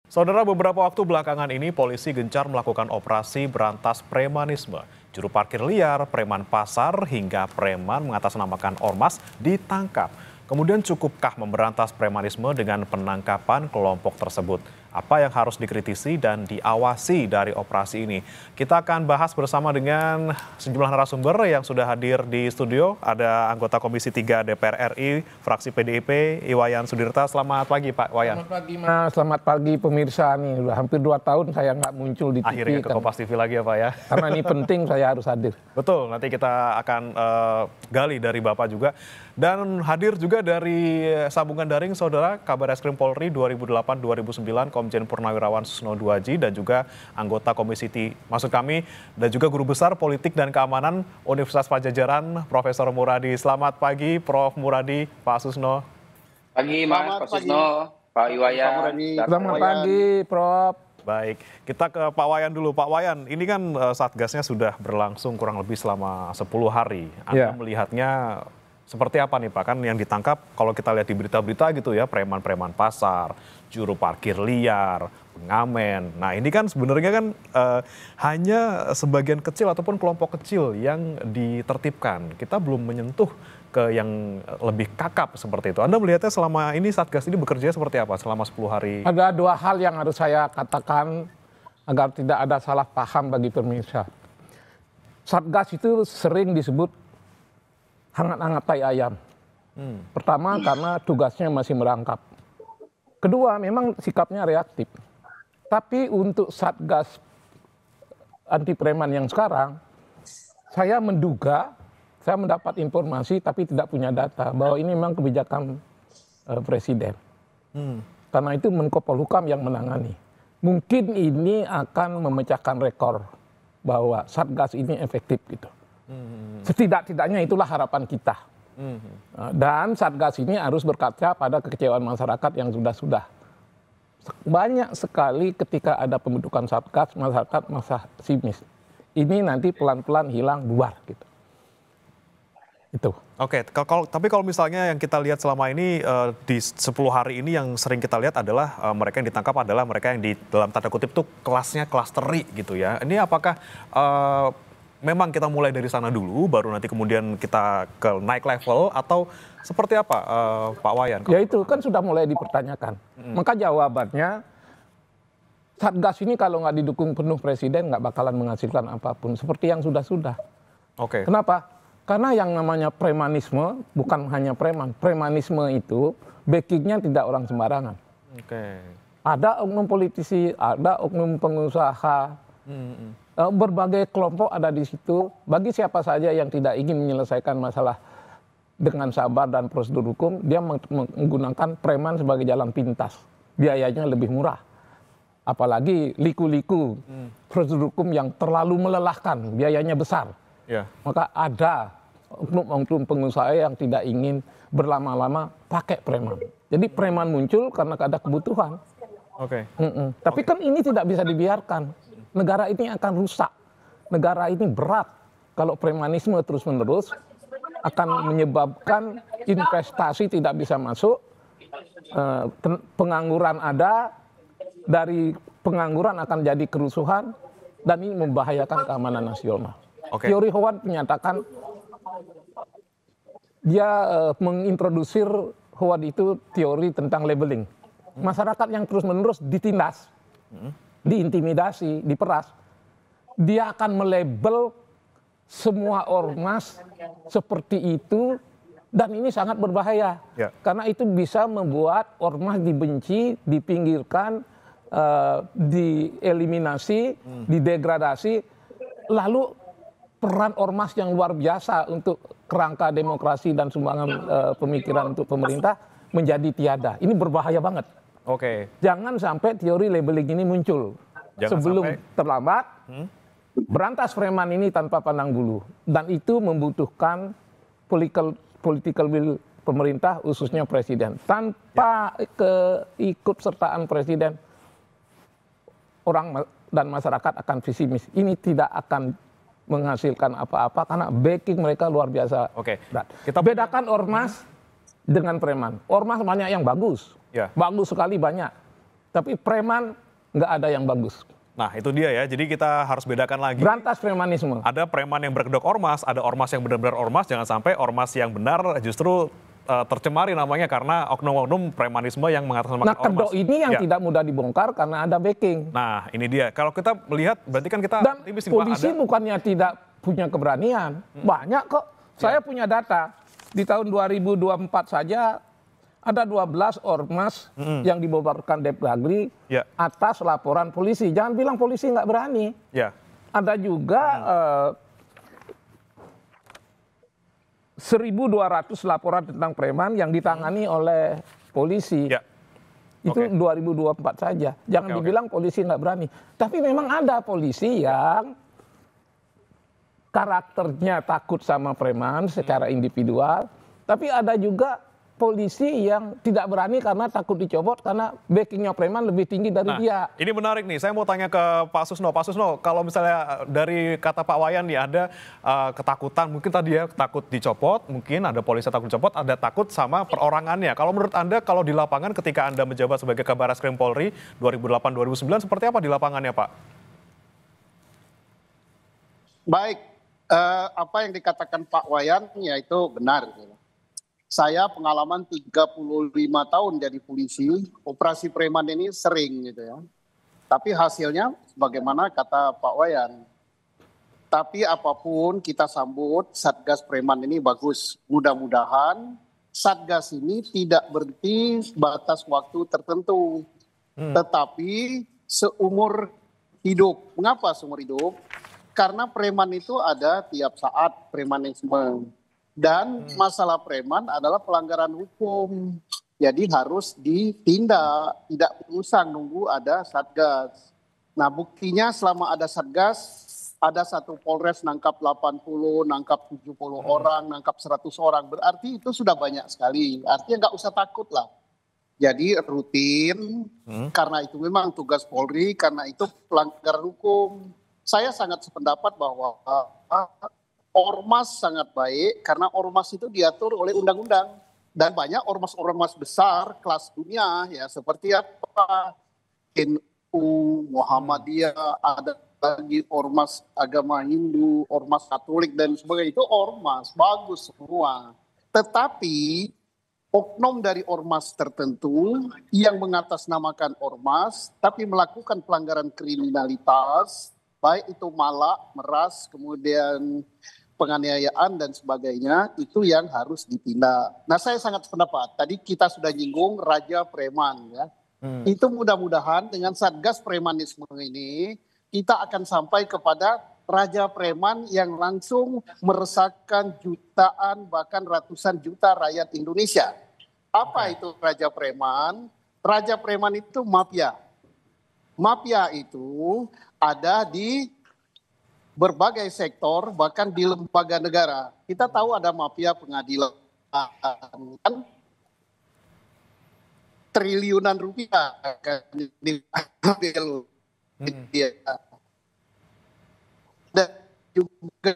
Saudara, beberapa waktu belakangan ini polisi gencar melakukan operasi berantas premanisme. Juru parkir liar, preman pasar, hingga preman mengatasnamakan ormas ditangkap. Kemudian cukupkah memberantas premanisme dengan penangkapan kelompok tersebut? Apa yang harus dikritisi dan diawasi dari operasi ini? Kita akan bahas bersama dengan sejumlah narasumber yang sudah hadir di studio. Ada anggota Komisi 3 DPR RI, fraksi PDIP, Iwayan Sudirta. Selamat pagi Pak Wayan. Selamat pagi Mas, selamat pagi pemirsa nih. Udah hampir 2 tahun saya nggak muncul di TV. Akhirnya ke Kompas TV lagi ya Pak ya. Karena ini penting saya harus hadir. Betul, nanti kita akan gali dari Bapak juga. Dan hadir juga dari sambungan daring Saudara, Kabar Eskrim Polri 2008-2009, Komjen Purnawirawan Susno Duaji, dan juga anggota Komisi dan juga Guru Besar Politik dan Keamanan Universitas Padjadjaran, Profesor Muradi. Selamat pagi Prof. Muradi, Pak Susno. Pagi Mas, Pak Susno, Pak Iwayan. Selamat pagi Prof. Baik, kita ke Pak Wayan dulu. Pak Wayan, ini kan Satgasnya sudah berlangsung kurang lebih selama 10 hari. Anda melihatnya seperti apa nih Pak? Kan yang ditangkap kalau kita lihat di berita-berita gitu ya, preman-preman pasar, juru parkir liar, pengamen. Nah ini kan sebenarnya kan hanya sebagian kecil ataupun kelompok kecil yang ditertibkan. Kita belum menyentuh ke yang lebih kakap seperti itu. Anda melihatnya selama ini Satgas ini bekerja seperti apa selama 10 hari? Ada 2 hal yang harus saya katakan agar tidak ada salah paham bagi pemirsa. Satgas itu sering disebut hangat-hangat tai ayam. Pertama karena tugasnya masih merangkap. Kedua memang sikapnya reaktif. Tapi untuk Satgas anti preman yang sekarang, saya menduga, saya mendapat informasi tapi tidak punya data bahwa ini memang kebijakan Presiden. Karena itu Menko Polhukam yang menangani. Mungkin ini akan memecahkan rekor bahwa Satgas ini efektif gitu. Setidak-tidaknya itulah harapan kita. Dan Satgas ini harus berkaca pada kekecewaan masyarakat yang sudah. Banyak sekali ketika ada pembentukan Satgas, masyarakat masa sinis. Ini nanti pelan-pelan hilang bubar gitu. Itu. Oke, tapi kalau misalnya yang kita lihat selama ini di 10 hari ini yang sering kita lihat adalah mereka yang ditangkap adalah mereka yang di dalam tanda kutip tuh kelasnya kelas teri gitu ya. Ini apakah memang kita mulai dari sana dulu, baru nanti kemudian kita ke naik level, atau seperti apa Pak Wayan? Ya itu kan sudah mulai dipertanyakan. Maka jawabannya, Satgas ini kalau nggak didukung penuh Presiden nggak bakalan menghasilkan apapun. Seperti yang sudah-sudah. Oke. Kenapa? Karena yang namanya premanisme, bukan hanya preman. Premanisme itu backingnya tidak orang sembarangan. Oke. Ada oknum politisi, ada oknum pengusaha, berbagai kelompok ada di situ. Bagi siapa saja yang tidak ingin menyelesaikan masalah dengan sabar dan prosedur hukum, dia menggunakan preman sebagai jalan pintas. Biayanya lebih murah. Apalagi liku-liku prosedur hukum yang terlalu melelahkan, biayanya besar. Maka ada oknum-oknum pengusaha yang tidak ingin berlama-lama pakai preman. Jadi preman muncul karena ada kebutuhan. Tapi kan ini tidak bisa dibiarkan. Negara ini akan rusak. Negara ini berat. Kalau premanisme terus-menerus akan menyebabkan investasi tidak bisa masuk, pengangguran ada, dari pengangguran akan jadi kerusuhan, dan ini membahayakan keamanan nasional. Teori Howard menyatakan, dia mengintrodusir Howard itu teori tentang labeling. Masyarakat yang terus-menerus ditindas, diintimidasi, diperas, dia akan melabel semua ormas seperti itu, dan ini sangat berbahaya. Karena itu bisa membuat ormas dibenci, dipinggirkan, dieliminasi, didegradasi, lalu peran ormas yang luar biasa untuk kerangka demokrasi dan sumbangan pemikiran untuk pemerintah menjadi tiada. Ini berbahaya banget. Jangan sampai teori labeling ini muncul. Sebelum terlambat, berantas preman ini tanpa pandang bulu. Dan itu membutuhkan political will pemerintah, khususnya Presiden. Tanpa keikutsertaan Presiden, orang dan masyarakat akan pesimis. Ini tidak akan menghasilkan apa-apa karena backing mereka luar biasa. Kita bedakan ormas dengan preman. Ormas banyak yang bagus. Bagus sekali banyak. Tapi preman nggak ada yang bagus. Nah itu dia ya, jadi kita harus bedakan lagi. Berantas premanisme. Ada preman yang berkedok ormas, ada ormas yang benar-benar ormas, jangan sampai ormas yang benar justru tercemari namanya karena oknum-oknum premanisme yang mengatasnamakan Nah, ormas. kedok ini yang Ya. tidak mudah dibongkar karena ada backing. Nah ini dia, kalau kita melihat berarti kan kita Dan optimis nih, Pak, polisi ada. bukannya tidak punya keberanian. Banyak kok. Saya punya data. Di tahun 2024 saja ada 12 ormas yang dibubarkan Depdagri Ya. atas laporan polisi. Jangan bilang polisi nggak berani. Ya. Ada juga 1.200 laporan tentang preman yang ditangani oleh polisi. Ya. Itu Oke. 2024 saja. Jangan Oke. dibilang polisi nggak berani. Tapi memang ada polisi yang karakternya takut sama preman secara individual. Tapi ada juga polisi yang tidak berani karena takut dicopot karena backingnya preman lebih tinggi dari dia. Ini menarik nih, saya mau tanya ke Pak Susno. Pak Susno, kalau misalnya dari kata Pak Wayan nih ada ketakutan, mungkin tadi ya takut dicopot, mungkin ada polisi takut dicopot, ada takut sama perorangannya. Kalau menurut Anda, kalau di lapangan ketika Anda menjabat sebagai Kabaskrim Polri 2008-2009, seperti apa di lapangannya Pak? Baik, apa yang dikatakan Pak Wayan ya itu benar. Saya pengalaman 35 tahun jadi polisi, operasi preman ini sering gitu ya. Tapi hasilnya bagaimana kata Pak Wayan. Tapi apapun kita sambut Satgas Preman ini bagus. Mudah-mudahan Satgas ini tidak berhenti batas waktu tertentu. Tetapi seumur hidup. Mengapa seumur hidup? Karena preman itu ada tiap saat premanisme. Dan masalah preman adalah pelanggaran hukum. Jadi harus ditindak, tidak usah nunggu ada Satgas. Nah buktinya selama ada Satgas, ada satu Polres nangkap 80, nangkap 70 orang, nangkap 100 orang. Berarti itu sudah banyak sekali. Artinya nggak usah takut lah. Jadi rutin, karena itu memang tugas Polri, karena itu pelanggaran hukum. Saya sangat sependapat bahwa ormas sangat baik karena ormas itu diatur oleh undang-undang dan banyak ormas-ormas besar kelas dunia ya seperti apa NU, Muhammadiyah, ada lagi ormas agama Hindu, ormas Katolik dan sebagainya itu ormas bagus semua. Tetapi oknum dari ormas tertentu yang mengatasnamakan ormas tapi melakukan pelanggaran kriminalitas baik itu malak, meras, kemudian penganiayaan dan sebagainya, itu yang harus ditindak. Nah saya sangat sependapat, tadi kita sudah nyinggung Raja Preman ya. Itu mudah-mudahan dengan Satgas Premanisme ini, kita akan sampai kepada Raja Preman yang langsung meresahkan jutaan bahkan ratusan juta rakyat Indonesia. Apa itu Raja Preman? Raja Preman itu mafia. Mafia itu ada di berbagai sektor, bahkan di lembaga negara. Kita tahu ada mafia pengadilan, kan triliunan rupiah kan diambil. Dan juga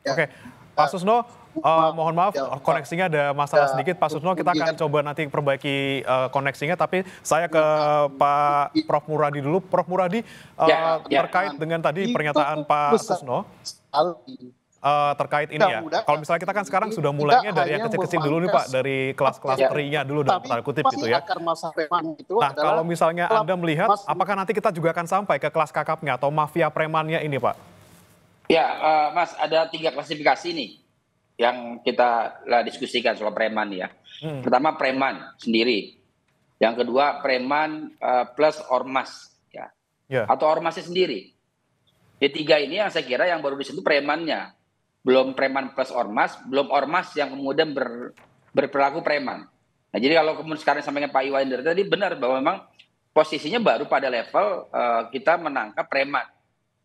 Oke, Pak Susno, mohon maaf koneksinya ada masalah sedikit. Pak Susno, kita akan coba nanti perbaiki koneksinya. Tapi saya ke Pak Prof. Muradi dulu. Prof. Muradi, terkait dengan tadi pernyataan Pak Susno, terkait ini ya. Kalau misalnya kita kan sekarang sudah mulainya dari yang kecil-kecil dulu nih Pak, dari kelas-kelas terinya dulu dalam tanda kutip gitu ya. Nah kalau misalnya Anda melihat, apakah nanti kita juga akan sampai ke kelas kakapnya atau mafia premannya ini Pak? Ya, Mas, ada 3 klasifikasi nih yang kita diskusikan soal preman ya. Pertama preman sendiri, yang kedua preman plus ormas ya, atau ormasnya sendiri. Di 3 ini yang saya kira yang baru disentuh premannya, belum preman plus ormas, belum ormas yang kemudian berperilaku preman. Nah jadi kalau kemudian sekarang sampaikan Pak Iwan dari tadi benar bahwa memang posisinya baru pada level kita menangkap preman.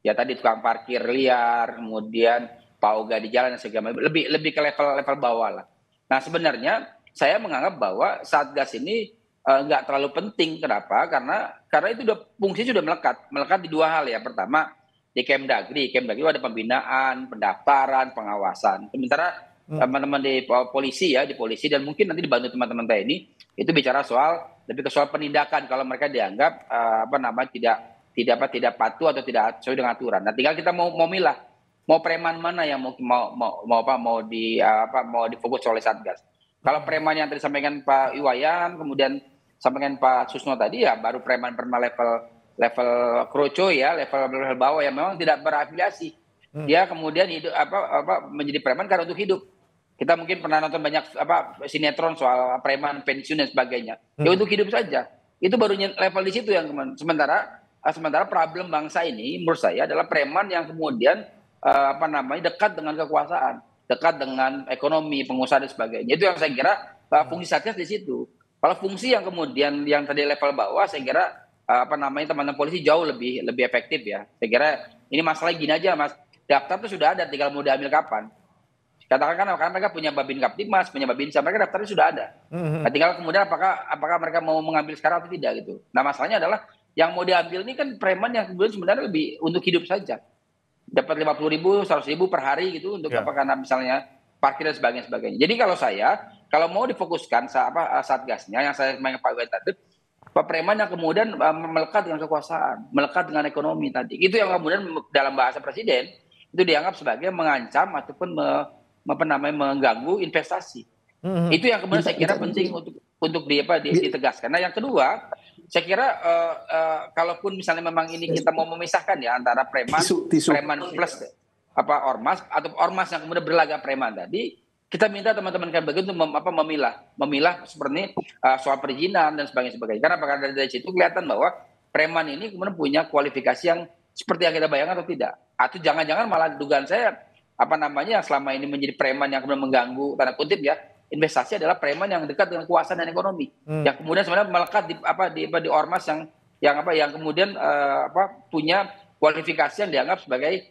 Ya tadi tukang parkir liar, kemudian pauga di jalan dan segala macam, lebih ke level bawah lah. Nah sebenarnya saya menganggap bahwa Satgas ini nggak terlalu penting. Kenapa? Karena itu fungsinya sudah melekat di 2 hal ya. Pertama di Kemdagri ada pembinaan, pendaftaran, pengawasan. Sementara teman-teman di polisi ya, di polisi dan mungkin nanti dibantu teman-teman TNI itu bicara soal lebih ke soal penindakan kalau mereka dianggap tidak patuh atau tidak sesuai dengan aturan. Nah, tinggal kita mau milah mau preman mana yang mau difokus oleh Satgas. Kalau preman yang tadi sampaikan Pak Iwayan, kemudian sampaikan Pak Susno tadi ya baru preman-preman level kroco ya, level bawah yang memang tidak berafiliasi. Dia kemudian hidup menjadi preman karena untuk hidup. Kita mungkin pernah nonton banyak sinetron soal preman pensiun dan sebagainya. Ya untuk hidup saja. Itu baru level di situ yang sementara problem bangsa ini menurut saya adalah preman yang kemudian dekat dengan kekuasaan, dekat dengan ekonomi, pengusaha dan sebagainya. Itu yang saya kira fungsi Satgas di situ. Kalau fungsi yang kemudian yang tadi level bawah, saya kira teman-teman polisi jauh lebih efektif ya. Saya kira ini masalah gini aja Mas, daftar itu sudah ada, tinggal mau diambil kapan. Katakan karena mereka punya Babin Kaptibmas, punya Babinsa, mereka daftarnya sudah ada. Nah, tinggal kemudian apakah mereka mau mengambil sekarang atau tidak gitu. Nah masalahnya adalah yang mau diambil ini kan preman yang kemudian sebenarnya lebih untuk hidup saja. Dapat 50.000, 100.000 per hari gitu untuk karena misalnya parkir dan sebagainya. Jadi kalau mau difokuskan Satgasnya yang saya sampaikan Pak Iwan tadi, Pak preman yang kemudian melekat dengan kekuasaan, melekat dengan ekonomi tadi. Itu yang kemudian dalam bahasa presiden itu dianggap sebagai mengancam ataupun mengganggu investasi. Itu yang kemudian saya kira penting untuk ditegaskan. Nah, yang kedua, saya kira kalaupun misalnya memang ini kita mau memisahkan ya antara preman plus ormas atau ormas yang kemudian berlagak preman tadi, kita minta teman-teman KBG untuk memilah seperti soal perizinan dan sebagainya. Karena dari situ kelihatan bahwa preman ini kemudian punya kualifikasi yang seperti yang kita bayangkan atau tidak. Atau jangan-jangan malah dugaan saya yang selama ini menjadi preman yang kemudian mengganggu tanda kutip ya investasi adalah preman yang dekat dengan kekuasaan dan ekonomi yang kemudian sebenarnya melekat di ormas yang kemudian punya kualifikasi yang dianggap sebagai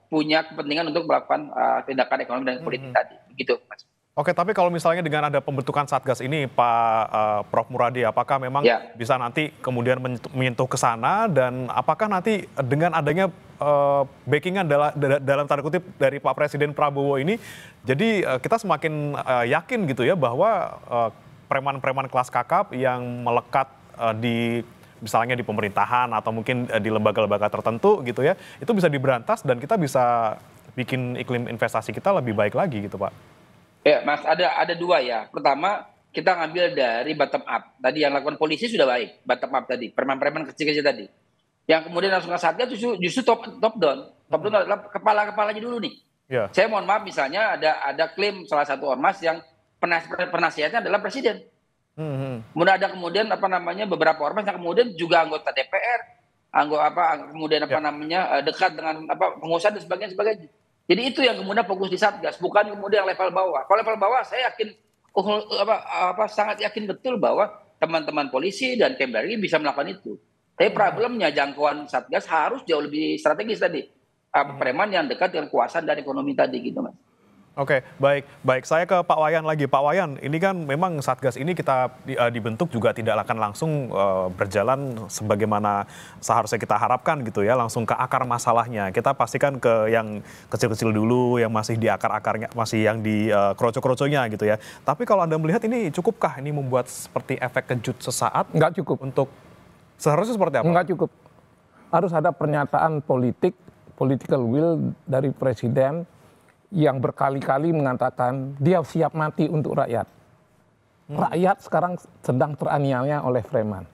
punya kepentingan untuk melakukan tindakan ekonomi dan politik tadi begitu Mas. Oke, tapi kalau misalnya dengan ada pembentukan Satgas ini, Pak Prof Muradi, apakah memang bisa nanti kemudian menyentuh ke sana dan apakah nanti dengan adanya backingan dalam tanda kutip dari Pak Presiden Prabowo ini, jadi kita semakin yakin gitu ya bahwa preman-preman kelas kakap yang melekat misalnya di pemerintahan atau mungkin di lembaga-lembaga tertentu gitu ya, itu bisa diberantas dan kita bisa bikin iklim investasi kita lebih baik lagi gitu Pak. Ya, Mas, ada dua ya. Pertama, kita ngambil dari bottom up. Tadi yang lakukan polisi sudah baik, bottom up tadi, preman-preman kecil-kecil tadi. Yang kemudian langsung ke Satgas justru top down. Top down adalah kepala-kepalanya dulu nih. Yeah. Saya mohon maaf misalnya ada klaim salah satu ormas yang penasihatnya adalah presiden. Kemudian ada beberapa ormas yang kemudian juga anggota DPR, dekat dengan pengusaha dan sebagainya. Jadi itu yang kemudian fokus di Satgas, bukan kemudian level bawah. Kalau level bawah saya yakin sangat yakin betul bahwa teman-teman polisi dan Kemdagri bisa melakukan itu. Tapi problemnya jangkauan Satgas harus jauh lebih strategis tadi. Preman yang dekat dengan kekuasaan dan ekonomi tadi gitu Mas. Oke, baik. Saya ke Pak Wayan lagi. Pak Wayan, ini kan memang Satgas ini kita dibentuk juga tidak akan langsung berjalan sebagaimana seharusnya kita harapkan gitu ya, langsung ke akar masalahnya. Kita pastikan ke yang kecil-kecil dulu, yang masih di akar-akarnya, masih yang di kroco-kroconya gitu ya. Tapi kalau Anda melihat ini cukupkah ini membuat seperti efek kejut sesaat? Nggak cukup. Untuk seharusnya seperti apa? Nggak cukup. Harus ada pernyataan political will dari Presiden yang berkali-kali mengatakan dia siap mati untuk rakyat. Rakyat sekarang sedang teraniaya oleh preman.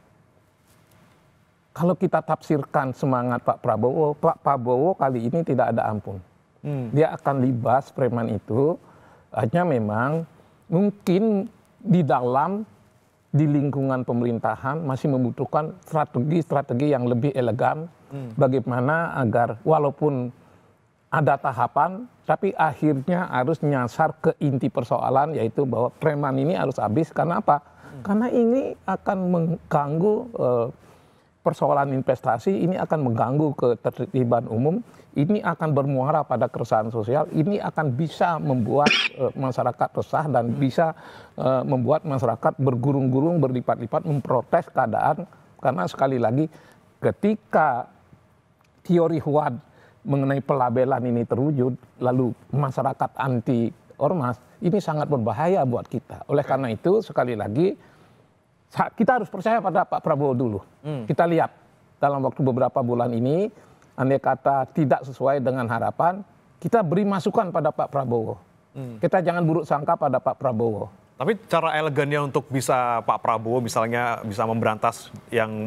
Kalau kita tafsirkan semangat Pak Prabowo kali ini tidak ada ampun. Dia akan libas preman itu, hanya memang mungkin di lingkungan pemerintahan masih membutuhkan strategi yang lebih elegan, bagaimana agar walaupun ada tahapan, tapi akhirnya harus nyasar ke inti persoalan, yaitu bahwa preman ini harus habis. Karena apa? Karena ini akan mengganggu persoalan investasi, ini akan mengganggu ketertiban umum, ini akan bermuara pada keresahan sosial, ini akan bisa membuat masyarakat resah dan bisa membuat masyarakat bergurung-gurung, berlipat-lipat, memprotes keadaan. Karena sekali lagi, ketika teori Huad mengenai pelabelan ini terwujud, lalu masyarakat anti ormas, ini sangat berbahaya buat kita. Oleh karena itu, sekali lagi, kita harus percaya pada Pak Prabowo dulu. Kita lihat dalam waktu beberapa bulan ini, andai kata tidak sesuai dengan harapan, kita beri masukan pada Pak Prabowo. Kita jangan buruk sangka pada Pak Prabowo. Tapi cara elegannya untuk bisa Pak Prabowo misalnya bisa memberantas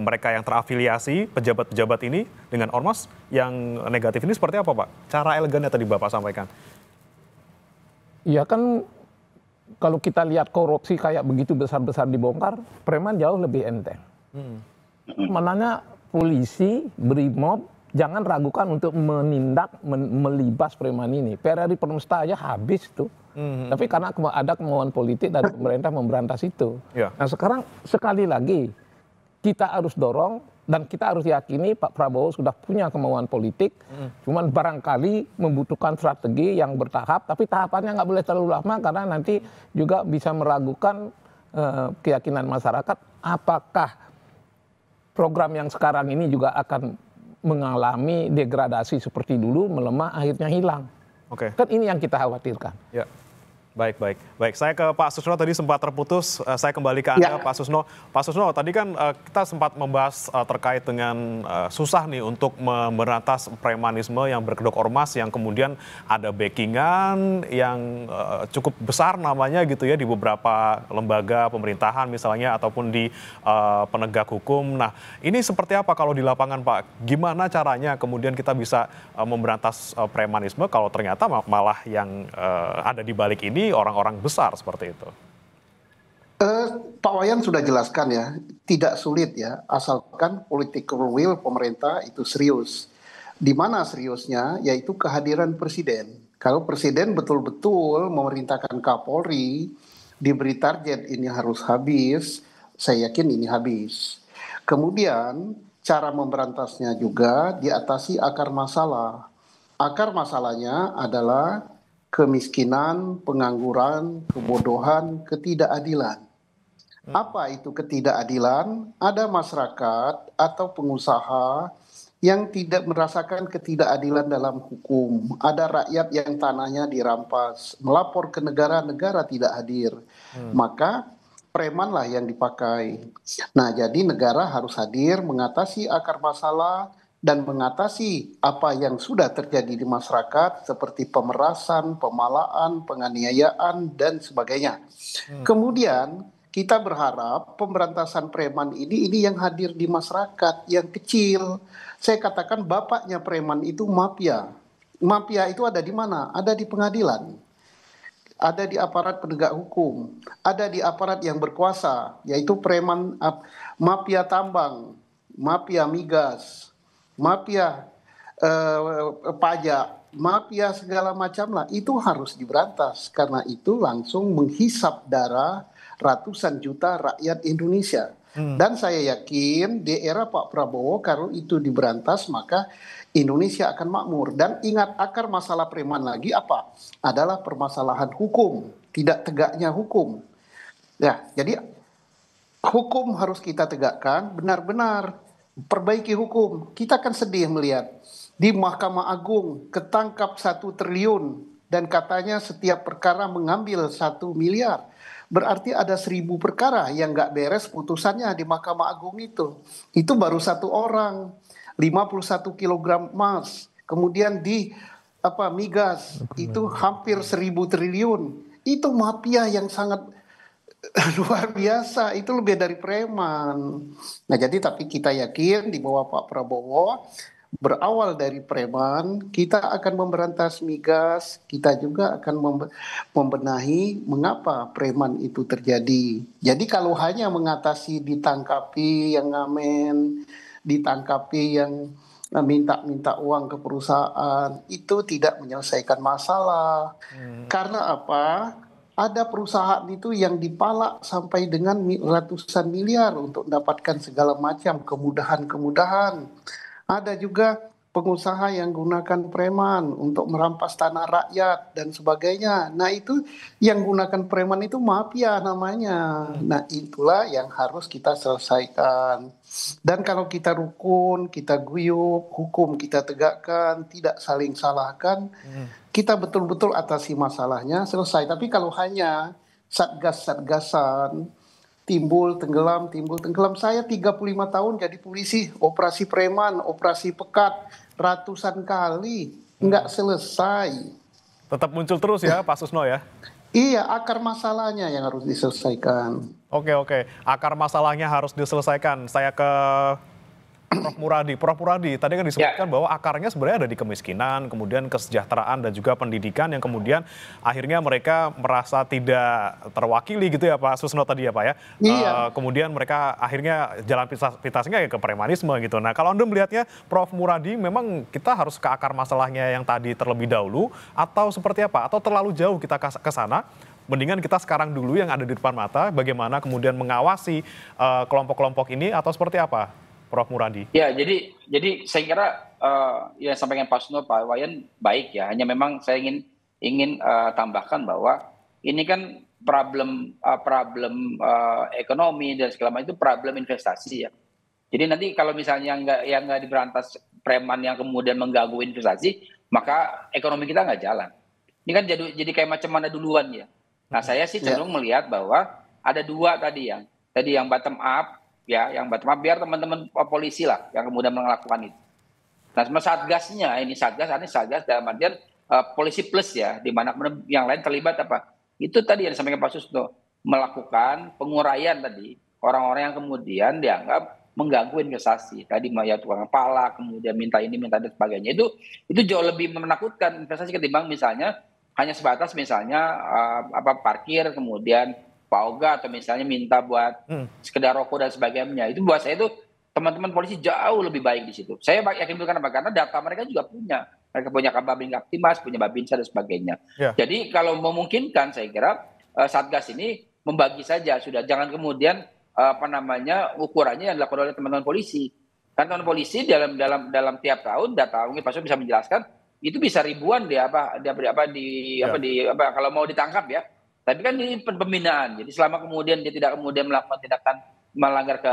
mereka yang terafiliasi, pejabat-pejabat ini dengan ormas yang negatif ini seperti apa Pak? Cara elegannya tadi Bapak sampaikan. Iya kan kalau kita lihat korupsi kayak begitu besar-besar dibongkar, preman jauh lebih enteng. Mananya polisi, BRIMOB, jangan ragukan untuk menindak, melibas preman ini. PRRI Permesta aja habis tuh. Tapi karena ada kemauan politik dari pemerintah memberantas itu. Nah sekarang sekali lagi kita harus dorong dan kita harus yakini Pak Prabowo sudah punya kemauan politik. Cuman barangkali membutuhkan strategi yang bertahap. Tapi tahapannya nggak boleh terlalu lama karena nanti juga bisa meragukan keyakinan masyarakat. Apakah program yang sekarang ini juga akan mengalami degradasi seperti dulu, melemah, akhirnya hilang. Oke. Kan ini yang kita khawatirkan. Ya. Baik. Saya ke Pak Susno tadi sempat terputus. Saya kembali ke Anda, Pak Susno. Pak Susno, tadi kan kita sempat membahas terkait dengan susah nih untuk memberantas premanisme yang berkedok ormas yang kemudian ada backingan yang cukup besar namanya gitu ya di beberapa lembaga pemerintahan misalnya ataupun di penegak hukum. Nah, ini seperti apa kalau di lapangan Pak? Gimana caranya kemudian kita bisa memberantas premanisme kalau ternyata malah yang ada di balik ini orang-orang besar seperti itu? Pak Wayan sudah jelaskan ya, tidak sulit ya, asalkan political will pemerintah itu serius. Di mana seriusnya? Yaitu kehadiran presiden. Kalau presiden betul-betul memerintahkan Kapolri, diberi target ini harus habis, saya yakin ini habis. Kemudian cara memberantasnya juga diatasi akar masalah. Akar masalahnya adalah kemiskinan, pengangguran, kebodohan, ketidakadilan. Apa itu ketidakadilan? Ada masyarakat atau pengusaha yang tidak merasakan ketidakadilan dalam hukum. Ada rakyat yang tanahnya dirampas, melapor ke negara, negara tidak hadir. Maka premanlah yang dipakai. Nah, jadi negara harus hadir mengatasi akar masalah dan mengatasi apa yang sudah terjadi di masyarakat seperti pemerasan, pemalaan, penganiayaan, dan sebagainya. Kemudian kita berharap pemberantasan preman ini yang hadir di masyarakat yang kecil. Saya katakan bapaknya preman itu mafia. Mafia itu ada di mana? Ada di pengadilan. Ada di aparat penegak hukum. Ada di aparat yang berkuasa, yaitu preman, mafia tambang, mafia migas, mafia pajak, mafia segala macam lah, itu harus diberantas. Karena itu langsung menghisap darah ratusan juta rakyat Indonesia. Dan saya yakin di era Pak Prabowo kalau itu diberantas maka Indonesia akan makmur. Dan ingat akar masalah preman lagi apa? Adalah permasalahan hukum, tidak tegaknya hukum. Ya, jadi hukum harus kita tegakkan benar-benar. Perbaiki hukum. Kita kan sedih melihat di Mahkamah Agung ketangkap 1 triliun dan katanya setiap perkara mengambil 1 miliar. Berarti ada 1000 perkara yang nggak beres putusannya di Mahkamah Agung itu. Itu baru 1 orang, 51 kilogram emas. Kemudian di migas itu hampir 1000 triliun. Itu mafia yang sangat luar biasa, itu lebih dari preman. Nah jadi tapi kita yakin di bawah Pak Prabowo berawal dari preman, kita akan memberantas migas, kita juga akan membenahi mengapa preman itu terjadi. Jadi kalau hanya mengatasi ditangkapi yang ngamen, ditangkapi yang minta uang ke perusahaan, itu tidak menyelesaikan masalah. Karena apa? Ada perusahaan itu yang dipalak sampai dengan ratusan miliar untuk mendapatkan segala macam kemudahan-kemudahan. Ada juga pengusaha yang gunakan preman untuk merampas tanah rakyat dan sebagainya. Nah itu yang gunakan preman itu mafia namanya. Nah itulah yang harus kita selesaikan. Dan kalau kita rukun, kita guyup, hukum kita tegakkan, tidak saling salahkan, kita betul-betul atasi masalahnya selesai. Tapi kalau hanya satgas-satgasan, timbul tenggelam, saya 35 tahun jadi polisi, operasi preman, operasi pekat, ratusan kali, nggak selesai. Tetap muncul terus ya Pak Susno ya? Iya, akar masalahnya yang harus diselesaikan. Oke, akar masalahnya harus diselesaikan. Saya ke Prof. Muradi. Prof. Muradi, tadi kan disebutkan bahwa akarnya sebenarnya ada di kemiskinan, kemudian kesejahteraan dan juga pendidikan yang kemudian akhirnya mereka merasa tidak terwakili gitu ya Pak Susno tadi ya Pak ya. Iya. Kemudian mereka akhirnya jalan pintasnya ya ke premanisme gitu. Nah kalau Anda melihatnya Prof. Muradi memang kita harus ke akar masalahnya yang tadi terlebih dahulu atau seperti apa? Atau terlalu jauh kita ke sana? Mendingan kita sekarang dulu yang ada di depan mata, bagaimana kemudian mengawasi kelompok-kelompok ini atau seperti apa? Prof. Muradi. Ya, jadi saya kira yang sampaikan Pak Susno, Pak Wayan baik ya. Hanya memang saya ingin tambahkan bahwa ini kan problem ekonomi dan segala macam itu problem investasi ya. Jadi nanti kalau misalnya nggak diberantas preman yang kemudian mengganggu investasi, maka ekonomi kita nggak jalan. Ini kan jadi kayak macam mana duluan ya. Nah saya sih cenderung melihat bahwa ada dua tadi yang bottom up. Ya, yang bottom up biar teman-teman polisi lah yang kemudian melakukan itu. Nah, sama satgasnya, ini satgas dalam artian polisi plus ya, di mana yang lain terlibat apa? Itu tadi yang disampaikan Pak Susno, melakukan penguraian tadi orang-orang yang kemudian dianggap mengganggu investasi. Tadi ya tukang pala, kemudian minta ini, minta dan sebagainya. Itu jauh lebih menakutkan investasi ketimbang misalnya hanya sebatas misalnya parkir kemudian Pauga atau misalnya minta buat sekedar rokok dan sebagainya. Itu buat saya itu teman-teman polisi jauh lebih baik di situ. Saya yakin bukan apa, karena data mereka juga punya. Mereka punya Kababin Kaptimas, punya Babinsa dan sebagainya. Yeah. Jadi kalau memungkinkan saya kira Satgas ini membagi saja sudah, jangan kemudian ukurannya yang dilakukan oleh teman-teman polisi. Karena teman polisi dalam tiap tahun data mungkin Pak Susno bisa menjelaskan itu bisa ribuan kalau mau ditangkap ya. Tapi kan ini pembinaan, jadi selama kemudian dia tidak kemudian melakukan tindakan melanggar ke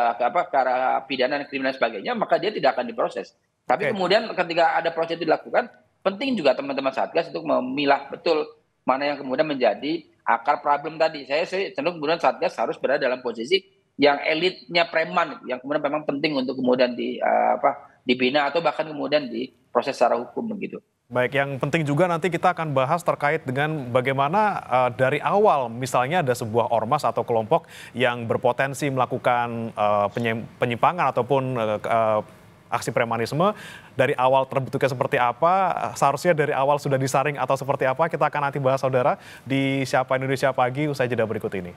arah pidana dan kriminal sebagainya, maka dia tidak akan diproses. Tapi kemudian ketika ada proses itu dilakukan, penting juga teman-teman Satgas untuk memilah betul mana yang kemudian menjadi akar problem tadi. Saya cenderung kemudian Satgas harus berada dalam posisi yang elitnya preman, yang kemudian memang penting untuk kemudian dibina atau bahkan kemudian diproses secara hukum begitu. Baik, yang penting juga nanti kita akan bahas terkait dengan bagaimana dari awal misalnya ada sebuah ormas atau kelompok yang berpotensi melakukan penyimpangan ataupun aksi premanisme, dari awal terbentuknya seperti apa, seharusnya dari awal sudah disaring atau seperti apa, kita akan nanti bahas saudara di Siapa Indonesia Pagi usai jeda berikut ini.